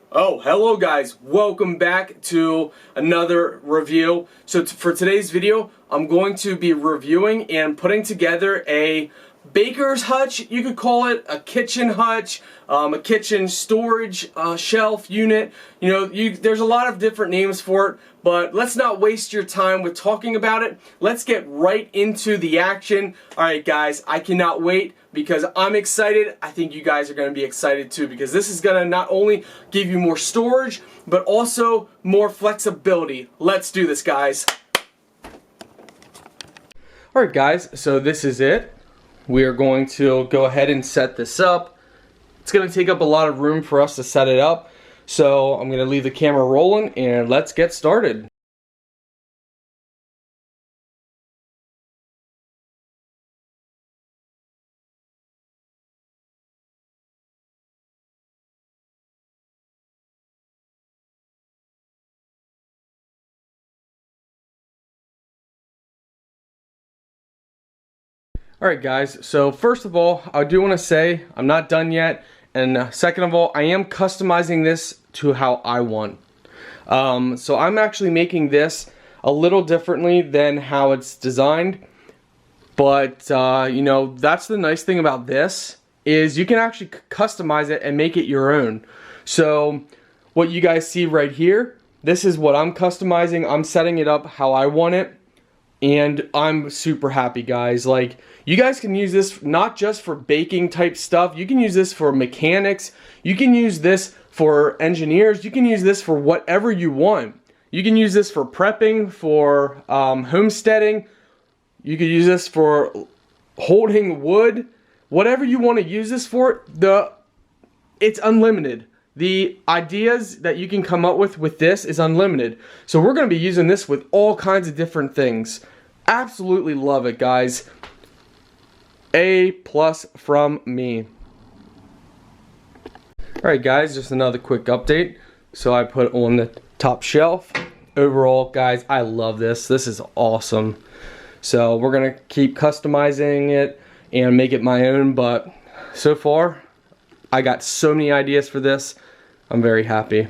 Oh, hello guys, welcome back to another review. So for today's video, I'm going to be reviewing and putting together a baker's hutch. You could call it a kitchen hutch, a kitchen storage shelf unit. You know, there's a lot of different names for it, but let's not waste your time with talking about it. Let's get right into the action. Alright guys, I cannot wait because I'm excited. I think you guys are going to be excited too, because this is going to not only give you more storage, but also more flexibility. Let's do this, guys. Alright guys, so this is it. We are going to go ahead and set this up. It's going to take up a lot of room for us to set it up, so I'm going to leave the camera rolling and let's get started. Alright guys, so first of all, I do want to say I'm not done yet, and second of all, I am customizing this to how I want. So I'm actually making this a little differently than how it's designed, but you know, that's the nice thing about this, is you can actually customize it and make it your own. So what you guys see right here, this is what I'm customizing. I'm setting it up how I want it. And I'm super happy, guys. Like, you guys can use this not just for baking type stuff. You can use this for mechanics. You can use this for engineers. You can use this for whatever you want. You can use this for prepping, for homesteading. You could use this for holding wood. Whatever you want to use this for, it's unlimited. The ideas that you can come up with this is unlimited. So we're going to be using this with all kinds of different things. Absolutely love it, guys. A+ from me. Alright guys, just another quick update. So I put on the top shelf. Overall, guys, I love this. This is awesome. So we're going to keep customizing it and make it my own, but so far I got so many ideas for this. I'm very happy.